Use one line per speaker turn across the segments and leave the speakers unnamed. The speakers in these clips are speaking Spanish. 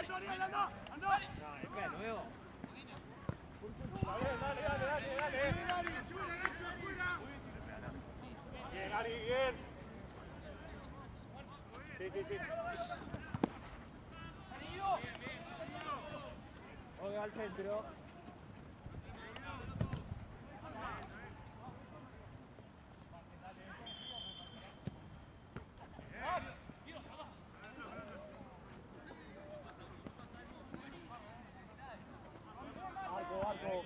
Eso, Ariel, anda.
No, espera, no veo.
Dale. Bien, Ari, bien. Sí.
Oiga al centro.
Arco.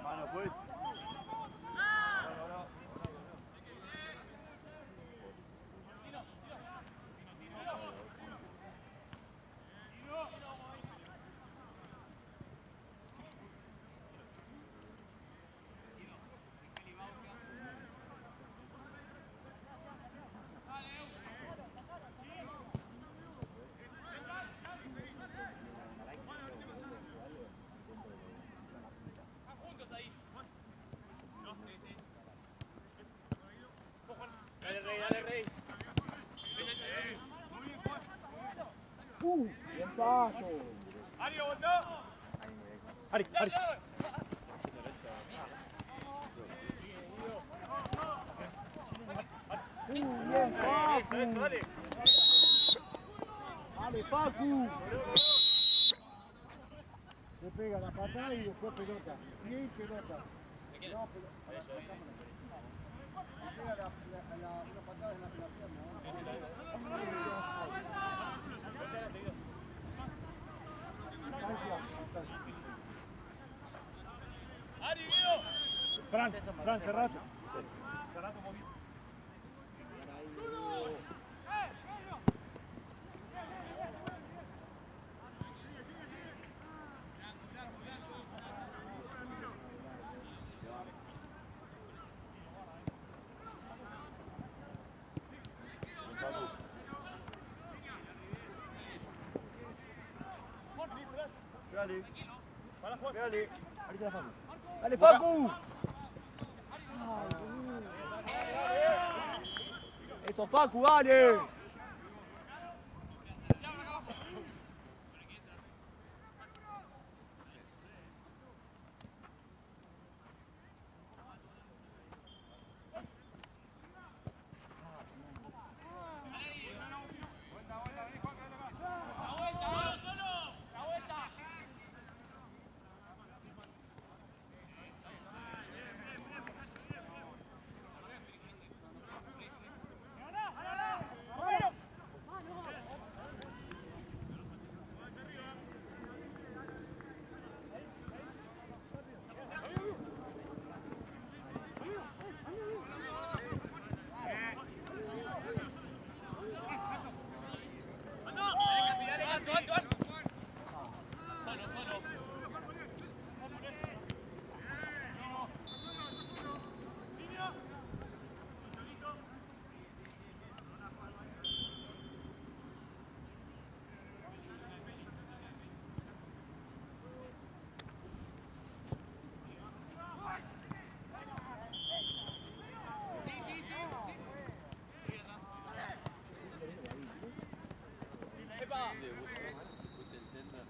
Mano, pues. Dale, Rey.
Bien paso.
Ari, volta. Ari.
Bien, Facu.
Dale.
Dale, Facu. Le pega la patada y después pelota. Y pelota. No, pelota. Le pega una patada en la pierna.
Ari, Guido. Fran, cerrate. Cerrate un poquito. Dale.
Ahí está Facu. ¡Dale, Facu! Eso, Facu, dale.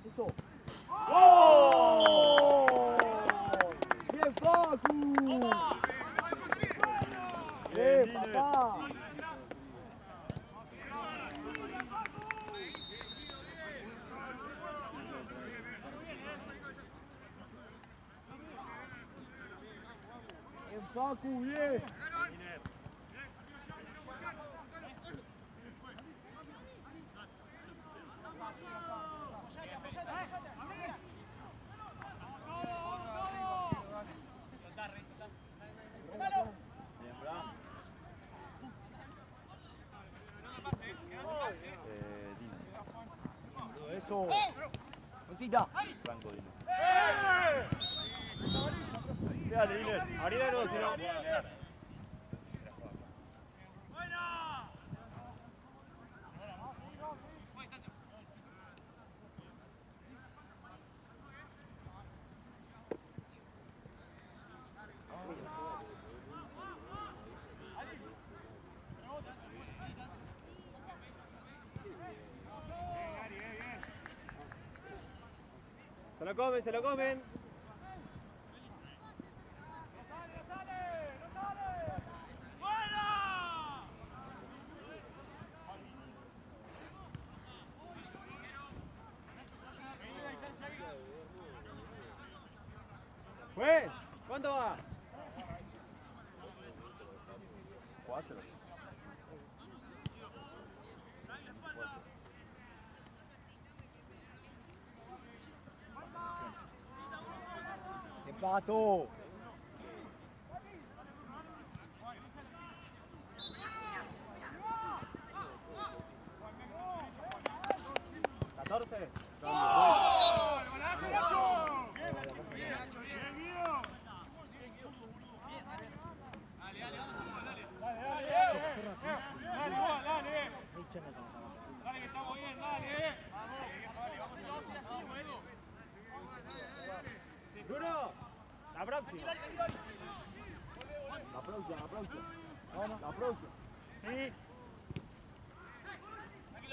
Eso. ¡Oh! ¡Bien, Facu! ¡Bien, papá! ¡Bien, Facu! ¡Bien! Eso. Cosita.
Franco, Dino. Dale, Diner. Ariel no, si no.
lo comen, se lo comen.
¡Fue!
¿Cuánto va?
4.
¡Empato!
Bruno,
La próxima. La próxima. Vamos, la próxima. Sí.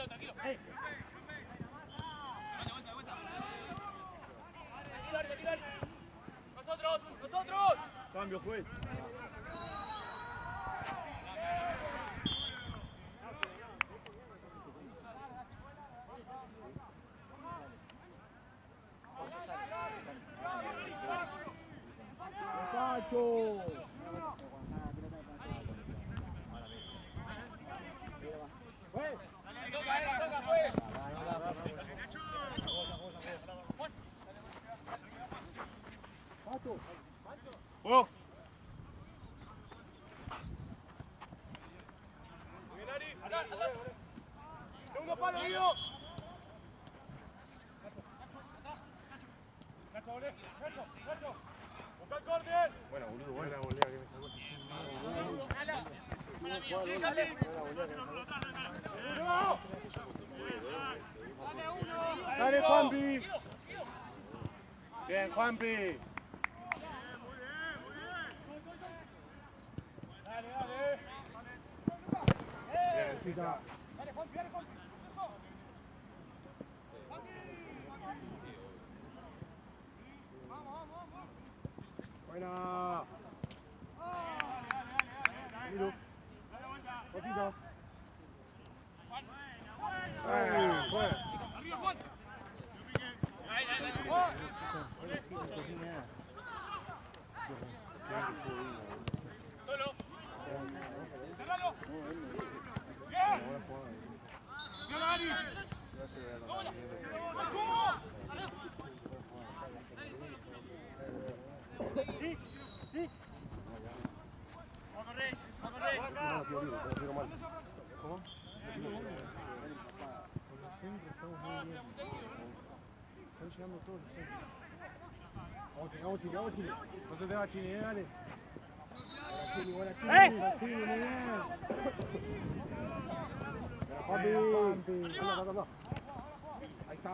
Tranquilo. Hey. Nosotros. Cambio, juez.
¡Muchacho!
¡Oh! ¡Segundo palo, Guido! ¡Busca el córner!
Buena, boludo, buena volea que me sacó ese
¡Dale, Juanpi! Bien, Juanpi. Dale.
Bien,
Buena. Miro. Poquito.
Juan.
Arriba, Juan. Solo. Cerralo. Bien. Bien, Ari. Sí. Vamos a correr.
¿Cómo?
Están llegando todos los centros. Vamos, Chile.
No se te va, Chini, dale.
Buena Chile, muy bien. Juanpi. Anda. Ahí está.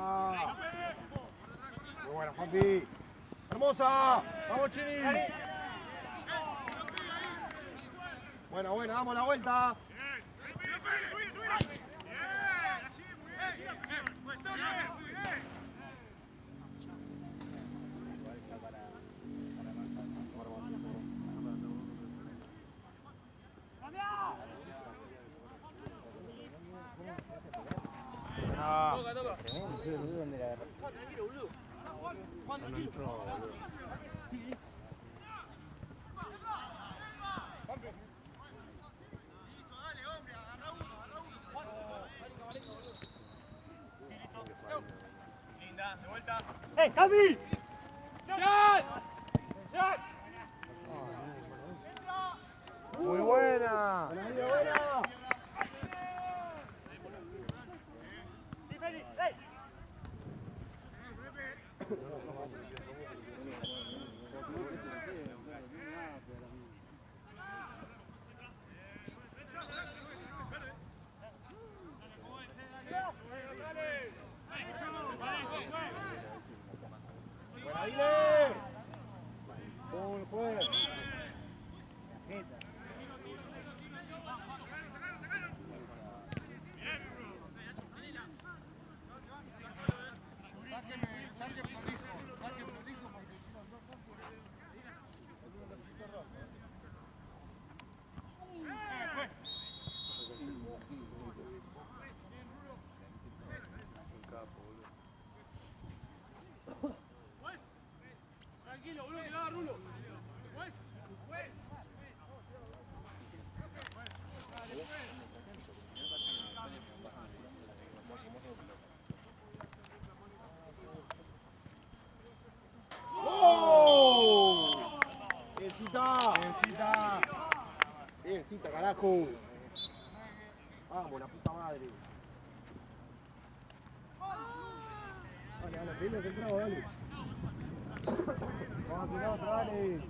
Muy buena, Juanpi. ¡Hermosa! ¡Vamos, Chini! Buena, damos la vuelta.
Linda, de vuelta.
¡Eh, Javi!
Muy buena.
Buena.
Sí, Feli. ¡Ey!
Buena, Dile. Buen juez.
Pasita, carajo. Vamos, la puta madre. Dale, dale, pedile que entraba, dale. Vamos a tirar otra, dale.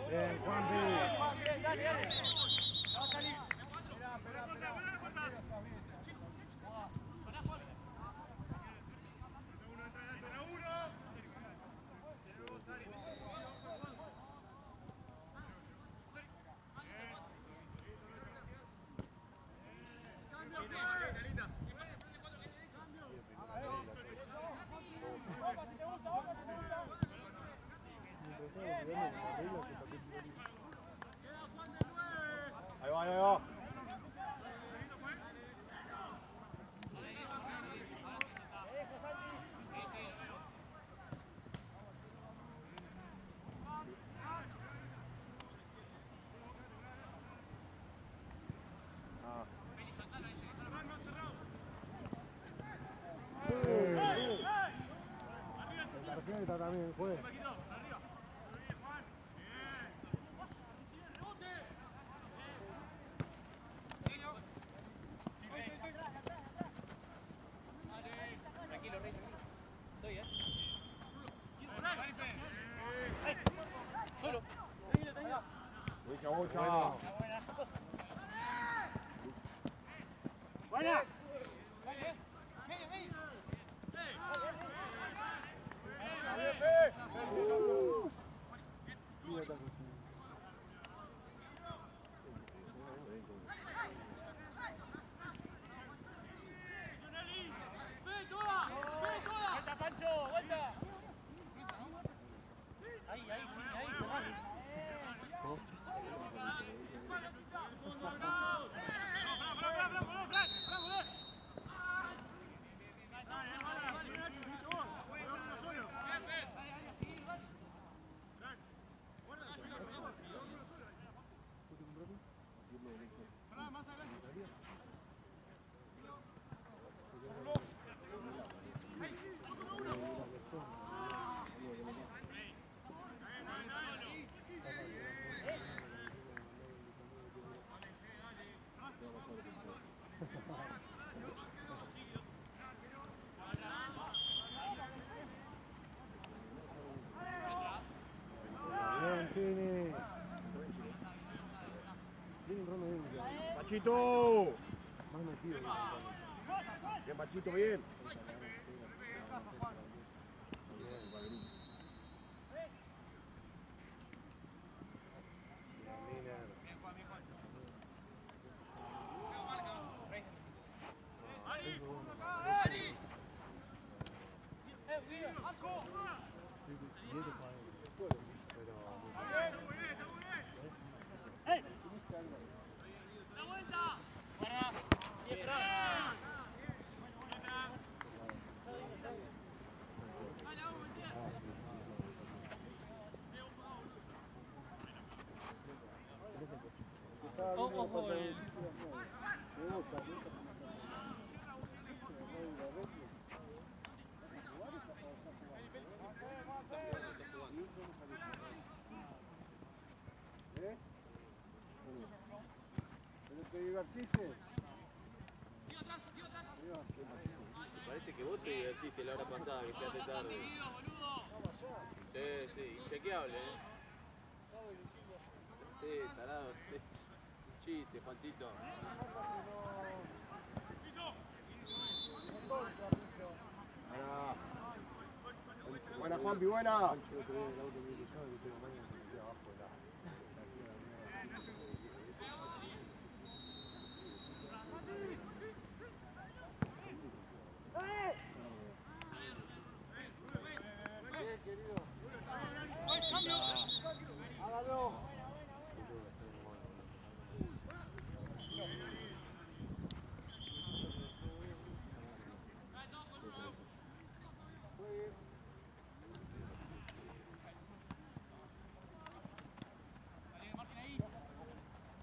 Bien, Juanpi.
Ahí va, ahí va.
Tarjeta también, juez.
Mucha bocha.
¡Buena! ¡Vuelta, Pancho! ¡Vuelta! Ahí, ahí, sí, ahí, ahí.
Machito.
Más metido.
Bien, Machito, bien.
Ojo, el...
¿Te divertiste?
Parece que vos te divertiste la hora pasada, que llegaste tarde. Sí, sí, inchequeable, Sí, tarado, sí. Chiste, Juancito.
Buena, Juanpi, buena.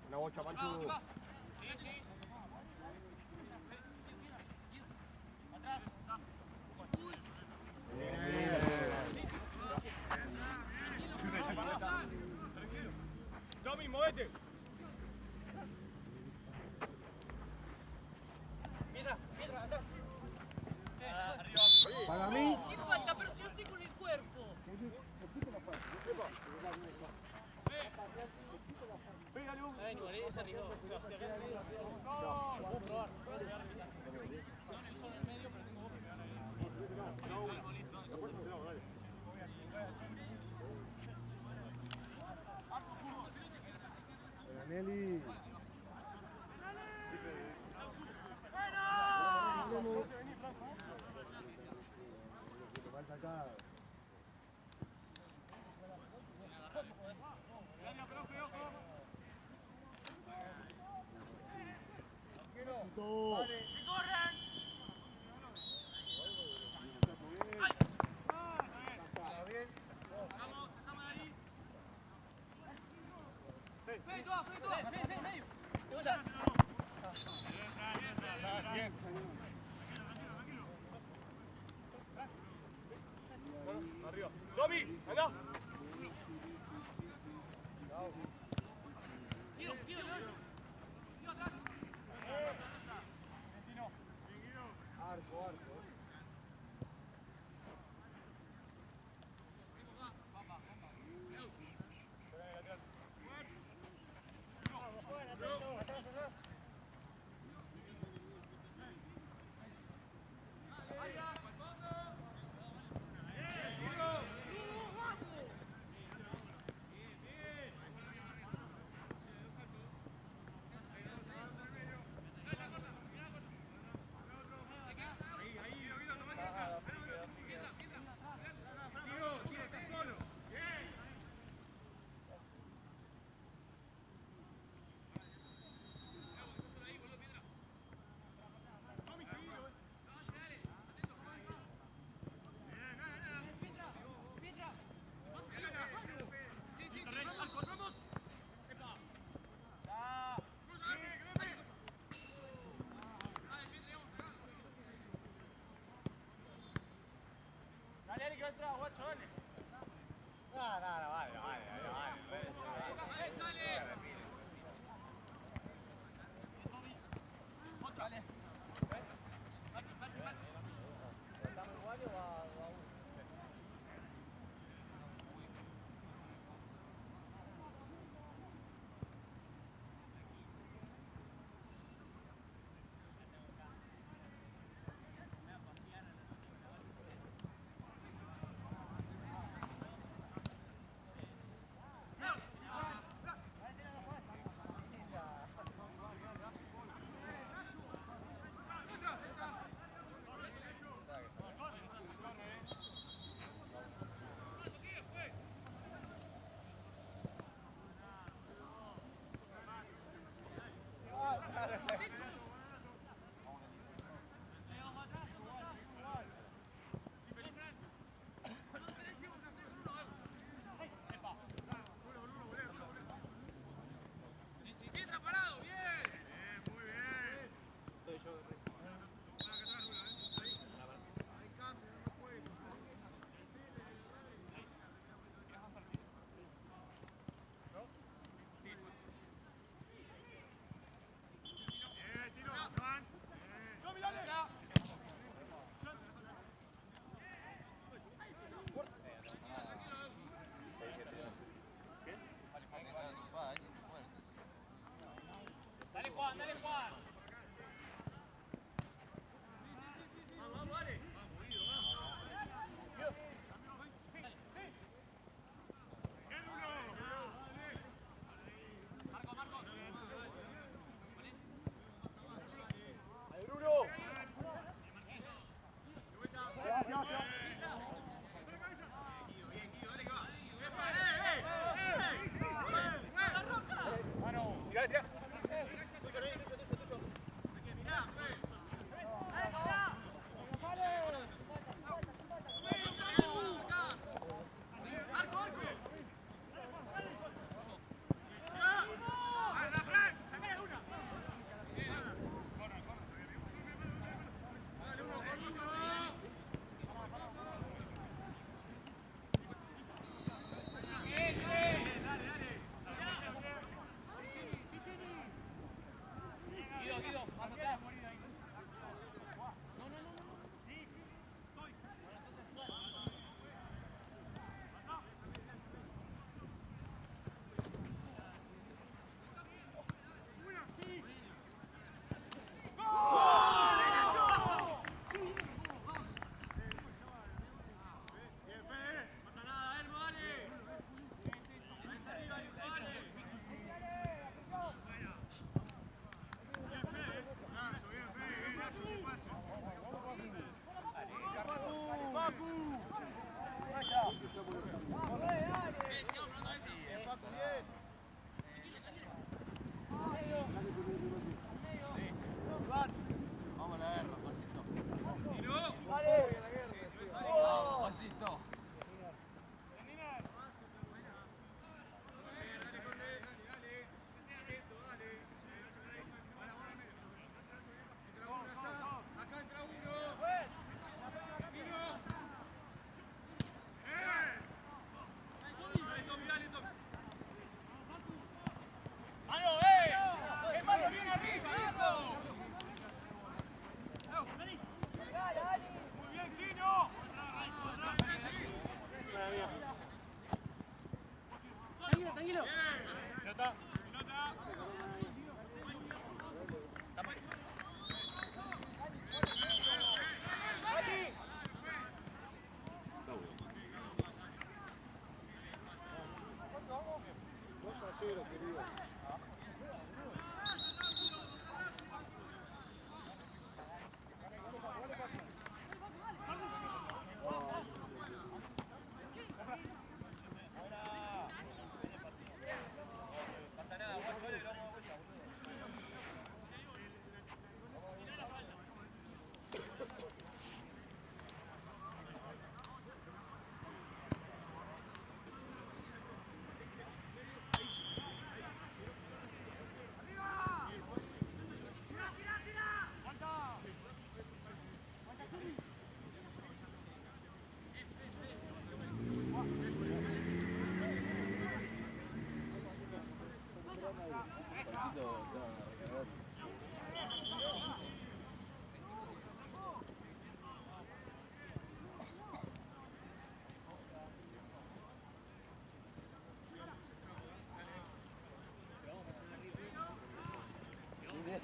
Una bocha, Pancho.
se arriesgó. O sea, se arriesgó. Puedo probar. No en el sol en medio, pero tengo vos que me van a ir.
Nelly. Falta acá. Vale.
Arriba. ¡Tommy! ¡Acá!
Arco, arco.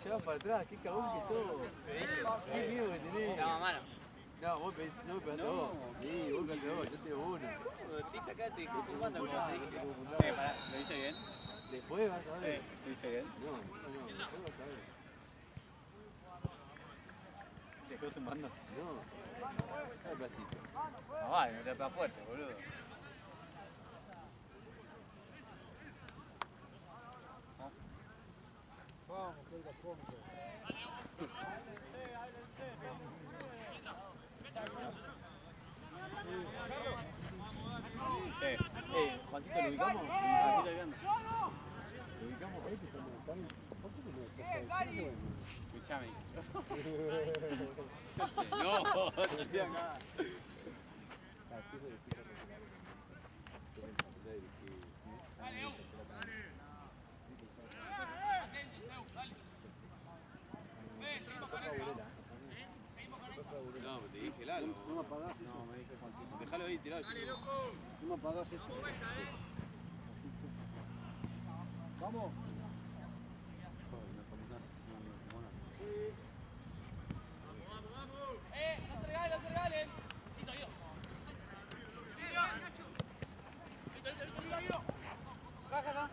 Llevas para atrás, qué cagón que sos. Qué miedo que tenés.
No, mano.
No, vos no me pegaste a vos. Sí, vos pegaste a vos, yo tengo uno.
Te hice acá, te dejé filmando como te dije. Pará, ¿lo hice bien?
Después vas a ver.
¿Lo hice bien?
No, no, después vas a ver.
¿Te dejó zumbando?
No, cada placito.
No vale, no te pegas fuerte, boludo.
Vamos, que es la fondo.
Sí.
Juancito, ¿lo ubicamos?
Así bien.
¿Lo ubicamos?
Ahí que estamos tan... ¿Por qué no me estás diciendo?
Escuchame.
No,
Estoy acá.
Así se decide.
No, te dije el algo.
No me apagás eso.
No, me dije Juancito.
Déjalo ahí tirado.
No me apagás eso. Vamos.
No se regalen, no se regalen. Listo, Guido. Listo, Guido. Baja acá.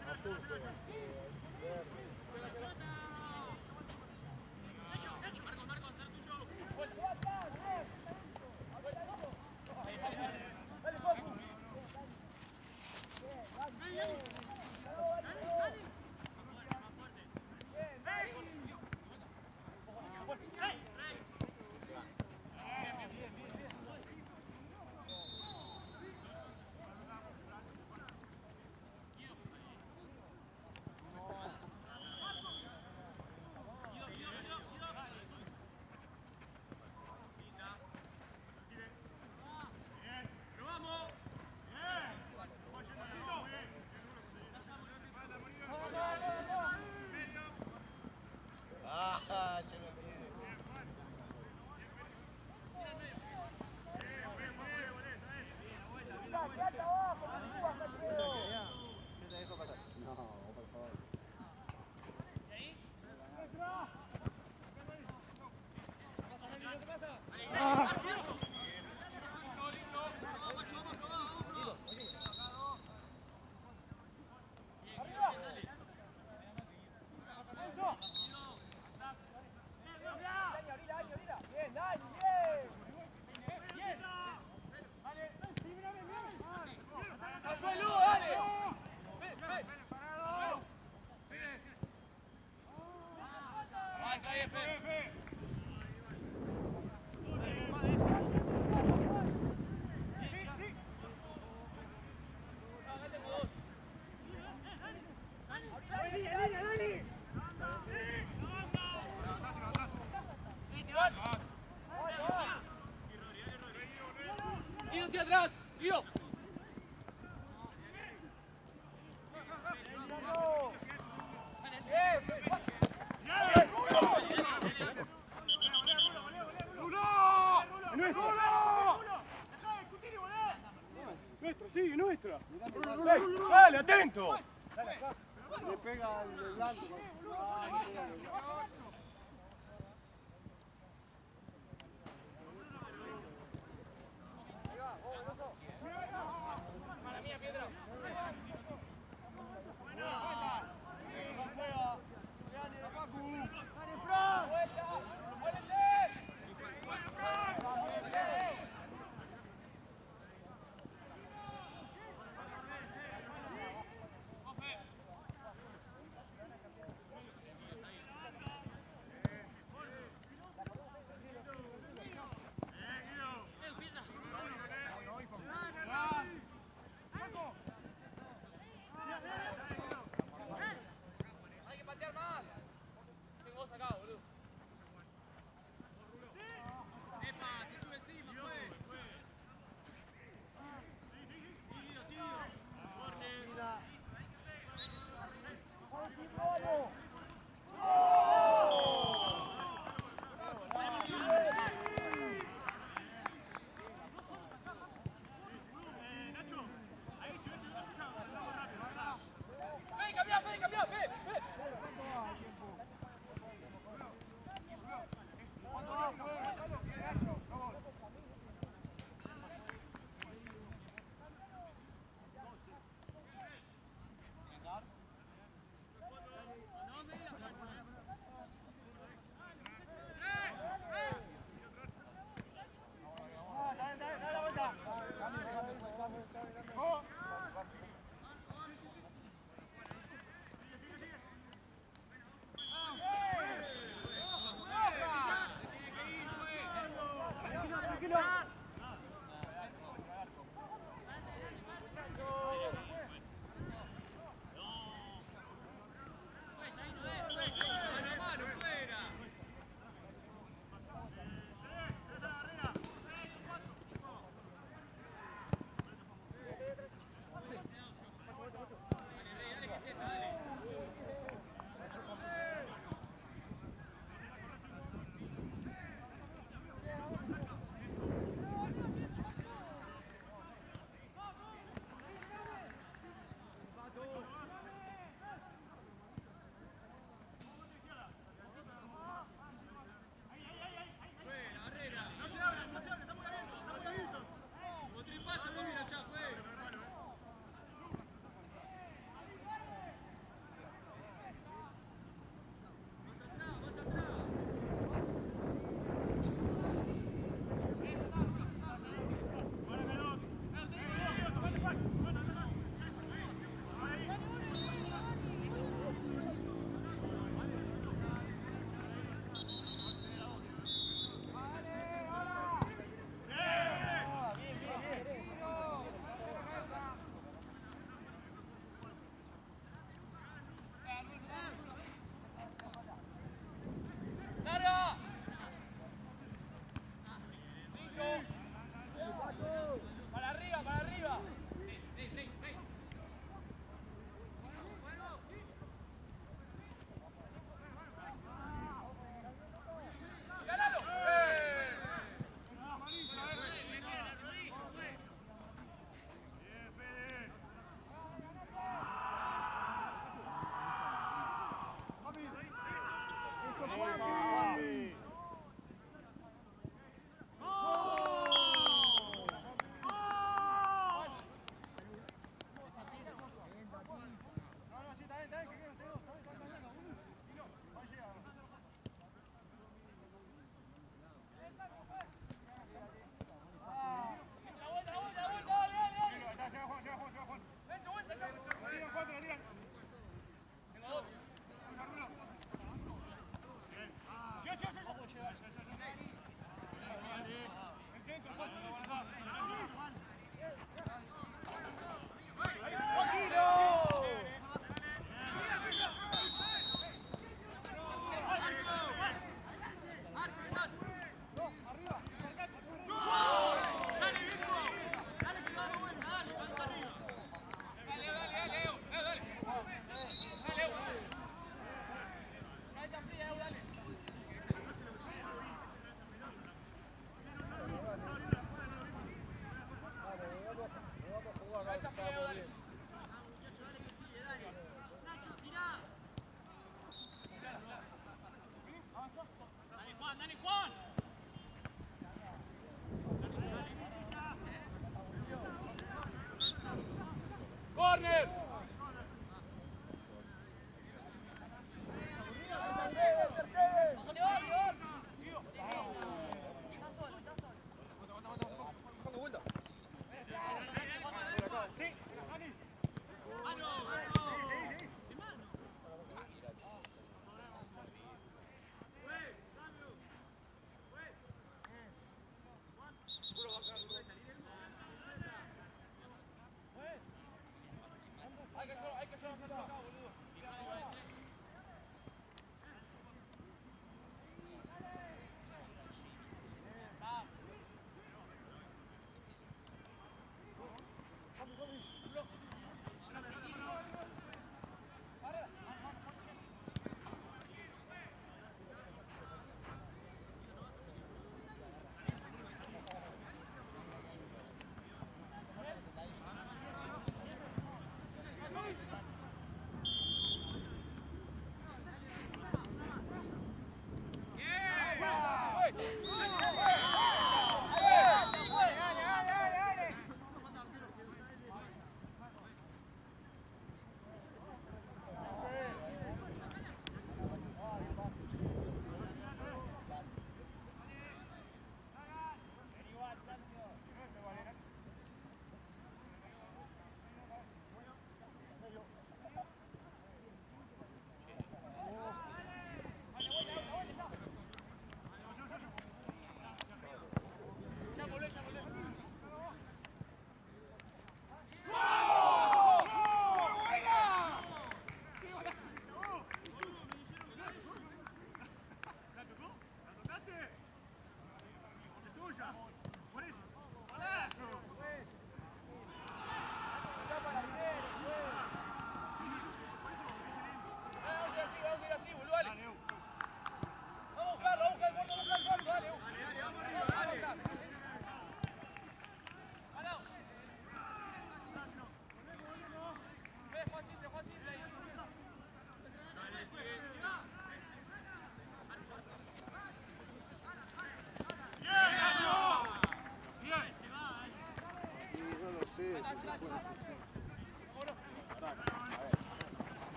Guido, tira atrás. Guido.
Nuestra, sí, nuestra. Dale, atento.
Le pega al blanco.
Mala mía, Piedra.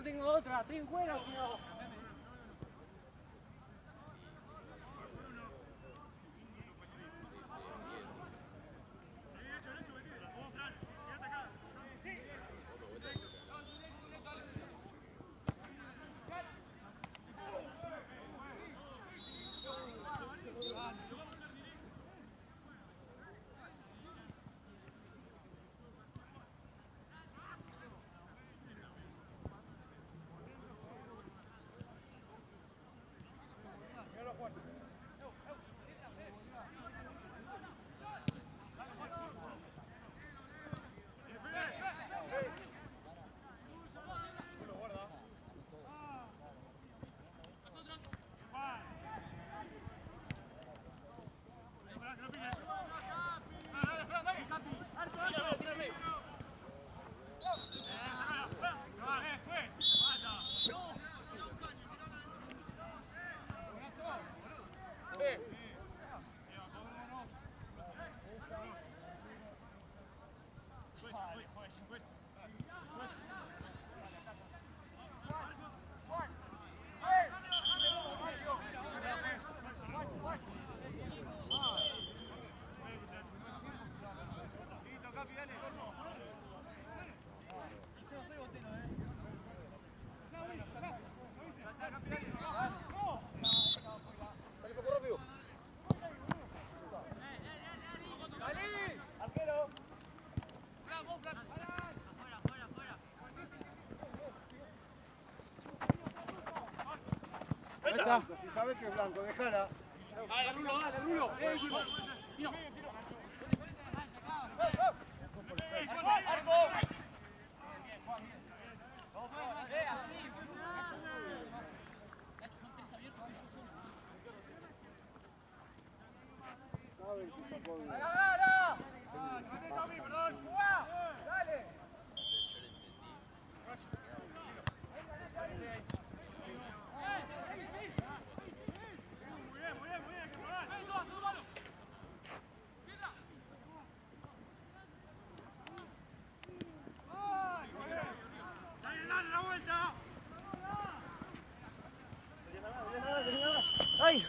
no tengo otra, estoy en cuero, tío.
Si sabes que es blanco, déjala.
Dale, Rulo, dale, Rulo. Tiro.
Saben que sacó bien.
¡Ay!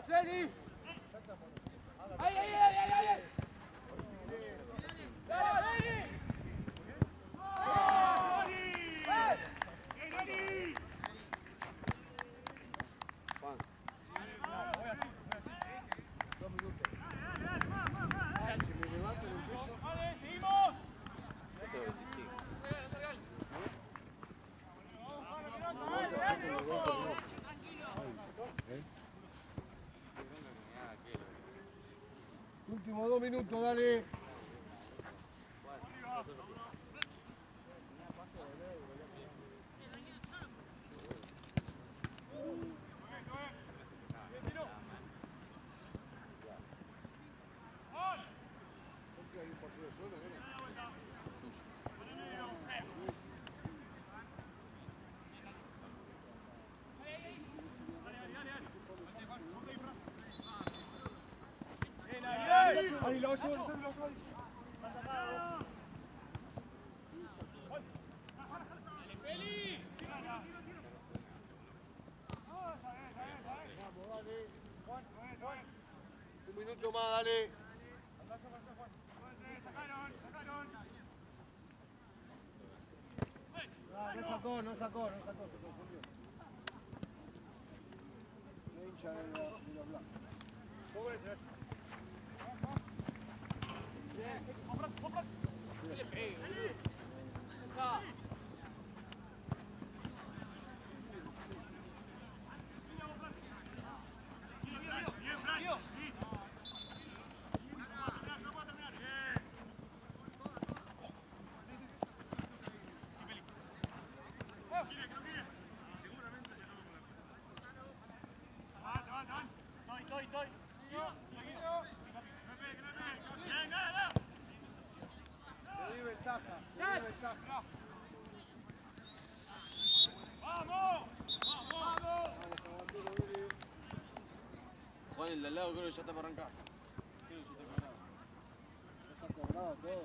Celi! ¡Ahí, ahí, ahí, ahí, ahí!
Juan.
Si me levanto y empiezo.
Vale, seguimos.
Yo tengo 25.
Últimos 2 minutos, dale. Porque hay un partido solo, ¿no? Ahí lo llevo. Un minuto más, dale. No sacó, se confundió. La hincha de la blanca.
¡Que le pegue, boludo! ¡Esa!
Le di ventaja.
Juan, el de al lado creo que ya está para arrancar.
Está cobrado todo.